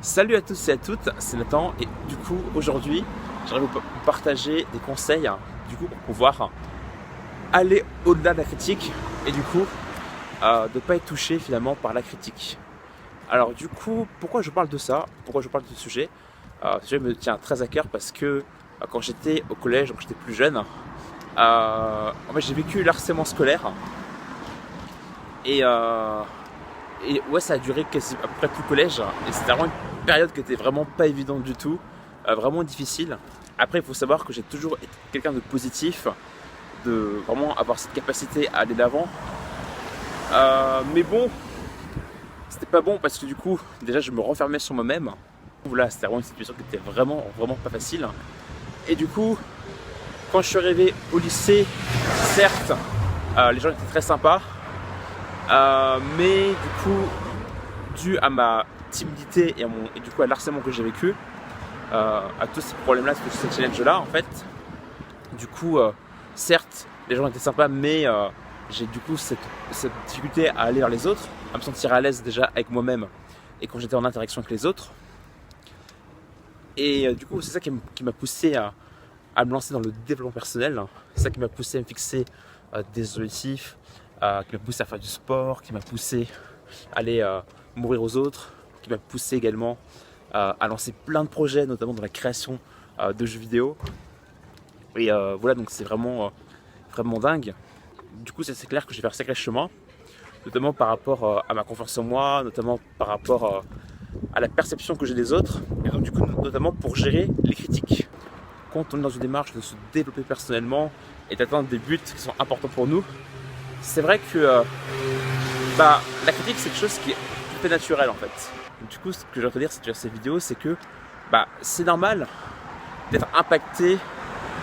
Salut à tous et à toutes, c'est Nathan et du coup aujourd'hui j'aimerais vous partager des conseils du coup pour pouvoir aller au-delà de la critique et du coup de ne pas être touché finalement par la critique. Alors du coup pourquoi je parle de ça, pourquoi je parle de ce sujet ce sujet me tient très à cœur parce que quand j'étais au collège, donc j'étais plus jeune, en fait j'ai vécu l'harcèlement scolaire et ouais, ça a duré quasi à peu près tout le collège. Et c'était vraiment une période qui était vraiment pas évidente du tout, vraiment difficile. Après, il faut savoir que j'ai toujours été quelqu'un de positif, de vraiment avoir cette capacité à aller de l'avant. Mais bon, c'était pas bon parce que du coup, déjà, je me renfermais sur moi-même. Là, c'était vraiment une situation qui était vraiment pas facile. Et du coup, quand je suis arrivé au lycée, certes, les gens étaient très sympas. Mais du coup, dû à ma timidité et du coup à l'harcèlement que j'ai vécu, à tous ces problèmes-là, tous ces challenges-là, en fait, du coup, certes, les gens étaient sympas, mais j'ai du coup cette difficulté à aller vers les autres, à me sentir à l'aise déjà avec moi-même et quand j'étais en interaction avec les autres. Et du coup, c'est ça qui m'a poussé à me lancer dans le développement personnel. C'est ça qui m'a poussé à me fixer des objectifs, qui m'a poussé à faire du sport, qui m'a poussé à aller m'ouvrir aux autres, qui m'a poussé également à lancer plein de projets, notamment dans la création de jeux vidéo. Et voilà, donc c'est vraiment dingue. Du coup, c'est clair que je vais faire un sacré chemin, notamment par rapport à ma confiance en moi, notamment par rapport à la perception que j'ai des autres, et donc du coup, notamment pour gérer les critiques. Quand on est dans une démarche de se développer personnellement et d'atteindre des buts qui sont importants pour nous, c'est vrai que la critique c'est quelque chose qui est tout à fait naturel en fait. Du coup, ce que je veux te dire sur ces vidéos, c'est que c'est normal d'être impacté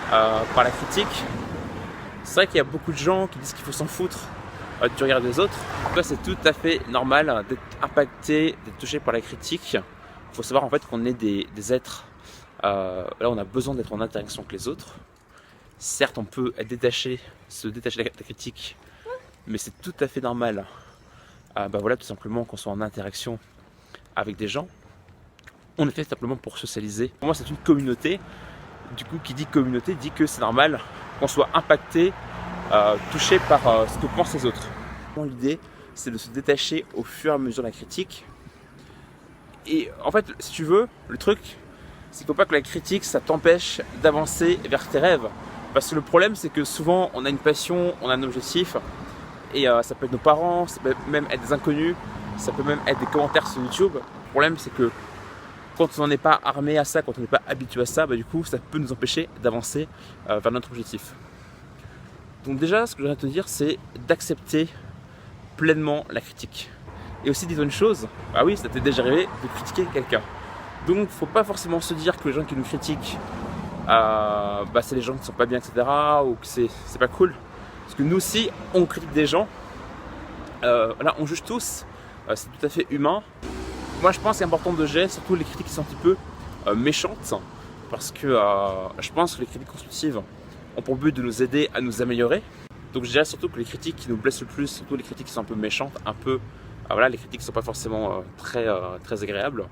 par la critique. C'est vrai qu'il y a beaucoup de gens qui disent qu'il faut s'en foutre du regard des autres. Donc c'est tout à fait normal d'être impacté, d'être touché par la critique. Il faut savoir en fait qu'on est des êtres. Là, on a besoin d'être en interaction avec les autres. Certes, on peut se détacher de la critique, mais c'est tout à fait normal. Voilà, tout simplement qu'on soit en interaction avec des gens. On est fait simplement pour socialiser. Pour moi, c'est une communauté. Du coup, qui dit communauté dit que c'est normal qu'on soit impacté, touché par ce que pensent les autres. L'idée, c'est de se détacher au fur et à mesure de la critique. Et en fait, si tu veux, le truc, c'est qu'il ne faut pas que la critique, ça t'empêche d'avancer vers tes rêves. Parce que le problème, c'est que souvent, on a une passion, on a un objectif, et ça peut être nos parents, ça peut même être des inconnus, ça peut même être des commentaires sur YouTube. Le problème, c'est que quand on n'est pas armé à ça, quand on n'est pas habitué à ça, du coup, ça peut nous empêcher d'avancer vers notre objectif. Donc déjà, ce que je viens de te dire, c'est d'accepter pleinement la critique. Et aussi, dis-toi une chose, oui, ça t'est déjà arrivé de critiquer quelqu'un. Donc, il ne faut pas forcément se dire que les gens qui nous critiquent, c'est les gens qui ne sont pas bien, etc. ou que c'est pas cool. Parce que nous aussi, on critique des gens. Là, on juge tous. C'est tout à fait humain. Moi, je pense qu'il est important de gérer surtout les critiques qui sont un petit peu méchantes. Parce que je pense que les critiques constructives ont pour but de nous aider à nous améliorer. Donc, je dirais surtout que les critiques qui nous blessent le plus, surtout les critiques qui sont un peu méchantes, les critiques qui ne sont pas forcément très agréables.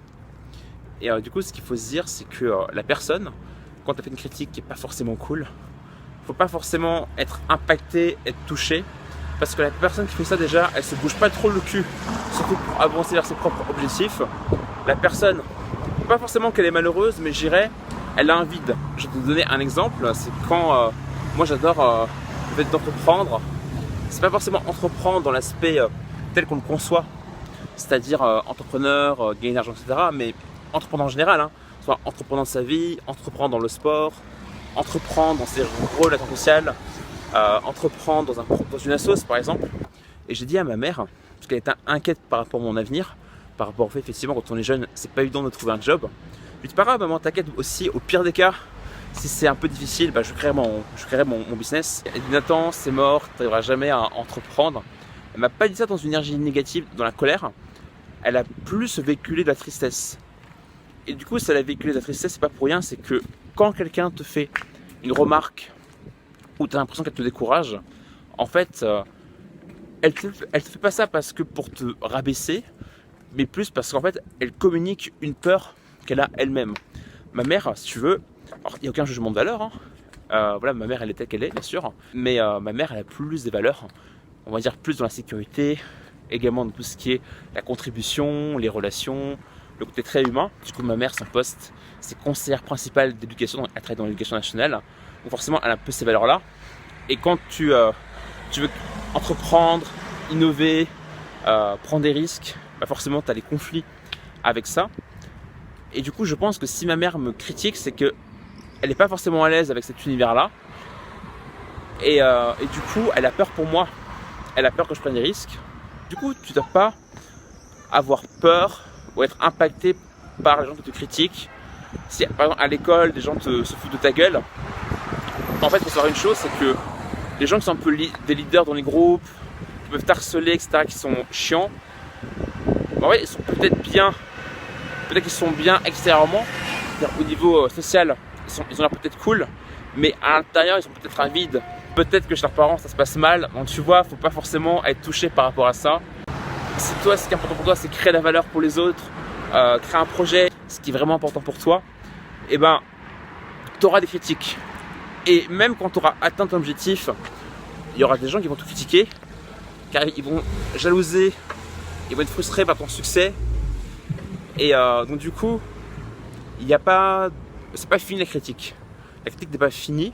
Et du coup, ce qu'il faut se dire, c'est que la personne, quand elle fait une critique qui n'est pas forcément cool, il ne faut pas forcément être impacté, être touché, parce que la personne qui fait ça déjà, elle ne se bouge pas trop le cul, surtout pour avancer vers ses propres objectifs. La personne, pas forcément qu'elle est malheureuse, mais je dirais, elle a un vide. Je vais te donner un exemple, c'est quand moi j'adore le fait d'entreprendre. C'est pas forcément entreprendre dans l'aspect tel qu'on le conçoit, c'est-à-dire entrepreneur, gagner de l'argent, etc., mais entreprendre en général, soit entreprendre dans sa vie, entreprendre dans le sport, entreprendre dans ses relations sociales, entreprendre dans une assoce par exemple. Et j'ai dit à ma mère, parce qu'elle était inquiète par rapport à mon avenir, par rapport au fait effectivement quand on est jeune, c'est pas évident de trouver un job. Je lui dis pas grave maman, t'inquiète aussi, au pire des cas, si c'est un peu difficile, je créerai mon business. Elle dit Nathan, c'est mort, t'arriveras jamais à entreprendre. Elle m'a pas dit ça dans une énergie négative, dans la colère. Elle a plus véhiculé de la tristesse. Et du coup, si elle a véhiculé de la tristesse, c'est pas pour rien, c'est que quand quelqu'un te fait une remarque ou tu as l'impression qu'elle te décourage, en fait, elle te fait pas ça parce que pour te rabaisser, mais plus parce qu'en fait, elle communique une peur qu'elle a elle-même. Ma mère, si tu veux, alors il n'y a aucun jugement de valeur, hein. Voilà, ma mère, elle est telle qu'elle est, bien sûr, mais ma mère, elle a plus des valeurs, on va dire plus dans la sécurité, également dans tout ce qui est la contribution, les relations, le côté très humain. Du coup, ma mère, son poste, c'est conseillère principale d'éducation, elle travaille dans l'éducation nationale, donc forcément, elle a un peu ces valeurs-là. Et quand tu veux entreprendre, innover, prendre des risques, bah forcément, tu as les conflits avec ça. Et du coup, je pense que si ma mère me critique, c'est que elle n'est pas forcément à l'aise avec cet univers-là. Et du coup, elle a peur pour moi. Elle a peur que je prenne des risques. Du coup, tu ne dois pas avoir peur ou être impacté par les gens qui te critiquent. Si par exemple à l'école, des gens se foutent de ta gueule, en fait, il faut savoir une chose, c'est que les gens qui sont un peu des leaders dans les groupes, qui peuvent t'harceler, etc., qui sont chiants, en fait, ils sont peut-être qu'ils sont bien extérieurement, c'est-à-dire au niveau social, ils ont l'air peut-être cool, mais à l'intérieur, ils sont peut-être vides. Peut-être que chez leurs parents, ça se passe mal. Donc tu vois, faut pas forcément être touché par rapport à ça. Si toi, ce qui est important pour toi, c'est créer la valeur pour les autres, créer un projet, ce qui est vraiment important pour toi, et ben, tu auras des critiques. Et même quand tu auras atteint ton objectif, il y aura des gens qui vont te critiquer, car ils vont jalouser, ils vont être frustrés par ton succès. Et donc du coup, c'est pas fini la critique. La critique n'est pas finie.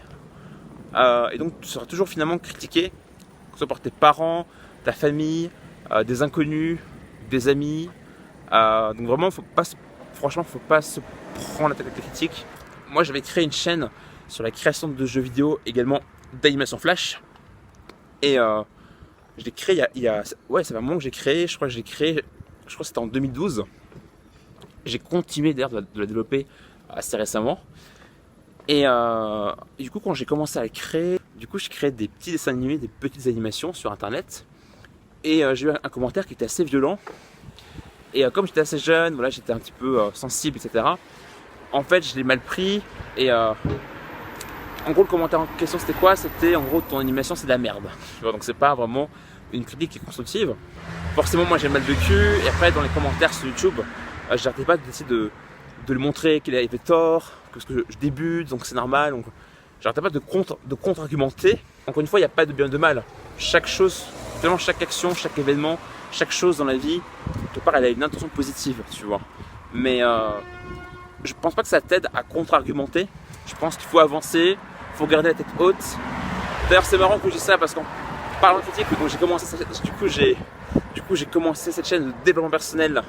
Et donc tu seras toujours finalement critiqué, que ce soit par tes parents, ta famille, des inconnus, des amis. Donc vraiment, faut pas se prendre la tête avec les critiques. Moi, j'avais créé une chaîne sur la création de jeux vidéo, également d'animation flash. Et je l'ai créé ouais, ça fait un moment que j'ai créé. Je crois que c'était en 2012. J'ai continué d'ailleurs de la développer assez récemment. Et du coup, quand j'ai commencé à la créer, je créais des petits dessins animés, des petites animations sur internet. Et j'ai eu un commentaire qui était assez violent. Et comme j'étais assez jeune, voilà, j'étais un petit peu sensible, etc. En fait, je l'ai mal pris. Et en gros, le commentaire en question, c'était quoi? C'était en gros, ton animation, c'est de la merde. Tu vois, donc c'est pas vraiment une critique qui est constructive. Forcément, moi, j'ai mal vécu. Et après, dans les commentaires sur YouTube, j'arrêtais pas d'essayer de le montrer qu'il avait tort, que je débute, donc c'est normal. Donc j'arrêtais pas de contre-argumenter. Encore une fois, il n'y a pas de bien de mal. Chaque chose, finalement, chaque action, chaque événement, chaque chose dans la vie, quelque part, elle a une intention positive, tu vois. Mais je pense pas que ça t'aide à contre-argumenter. Je pense qu'il faut avancer, il faut garder la tête haute. D'ailleurs, c'est marrant que je dise ça parce qu'en parlant de critique, j'ai commencé cette chaîne de développement personnel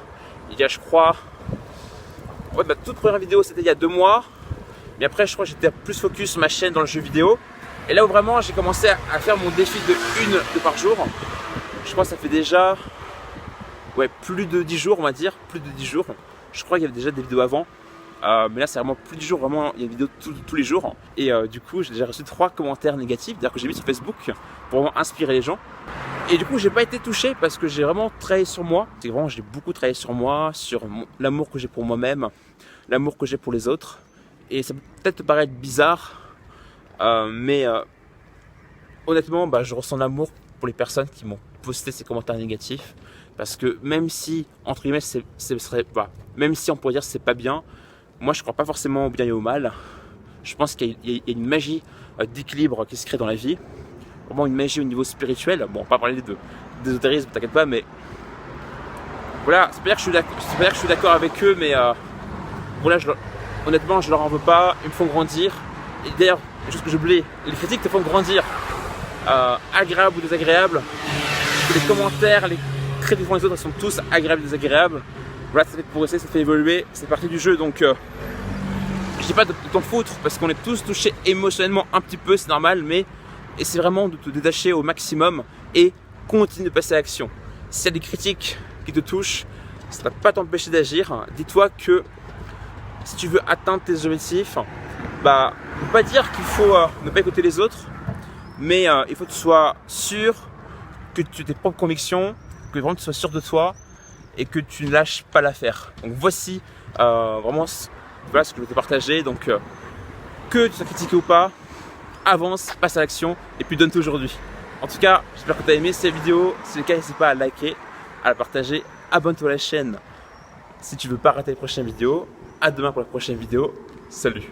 il y a, je crois, ouais, ma toute première vidéo, c'était il y a 2 mois. Mais après, je crois que j'étais plus focus sur ma chaîne dans le jeu vidéo. Et là où vraiment j'ai commencé à faire mon défi de 1 par jour, je crois que ça fait déjà plus de 10 jours, on va dire. Plus de 10 jours. Je crois qu'il y avait déjà des vidéos avant. Mais là, c'est vraiment plus de 10 jours. Vraiment, il y a des vidéos tous les jours. Et du coup, j'ai déjà reçu 3 commentaires négatifs, d'ailleurs que j'ai mis sur Facebook pour vraiment inspirer les gens. Et du coup, j'ai pas été touché parce que j'ai vraiment travaillé sur moi. C'est vraiment, j'ai beaucoup travaillé sur moi, sur l'amour que j'ai pour moi-même, l'amour que j'ai pour les autres. Et ça peut peut-être te paraître bizarre, mais honnêtement, je ressens l'amour pour les personnes qui m'ont posté ces commentaires négatifs. Parce que même si, entre guillemets, même si on pourrait dire que c'est pas bien, moi je crois pas forcément au bien et au mal. Je pense qu'il y a une magie d'équilibre qui se crée dans la vie. Vraiment une magie au niveau spirituel. Bon, pas parler d'ésotérisme, t'inquiète pas, mais voilà, c'est pas dire que je suis d'accord avec eux, mais voilà, honnêtement, je leur en veux pas, ils me font grandir. Et d'ailleurs, juste que j'oublie, les critiques te font grandir, agréables ou désagréables. Les commentaires, les critiques des autres sont tous agréables ou désagréables. Voilà, ça fait progresser, ça fait évoluer, c'est partie du jeu, donc je dis pas de t'en foutre, parce qu'on est tous touchés émotionnellement un petit peu, c'est normal, mais essaie vraiment de te détacher au maximum et continue de passer à l'action. S'il y a des critiques qui te touchent, ça ne va pas t'empêcher d'agir. Dis-toi que si tu veux atteindre tes objectifs, ne faut pas dire qu'il faut ne pas écouter les autres, mais il faut que tu sois sûr que tu aies tes propres convictions, que vraiment tu sois sûr de toi et que tu ne lâches pas l'affaire. Donc voici vraiment ce que je vais te partager. Donc que tu sois critiqué ou pas, avance, passe à l'action et puis donne-toi aujourd'hui. En tout cas, j'espère que tu as aimé cette vidéo. Si c'est le cas, n'hésite pas à liker, à la partager abonne-toi à la chaîne si tu veux pas rater les prochaines vidéos. À demain pour la prochaine vidéo. Salut!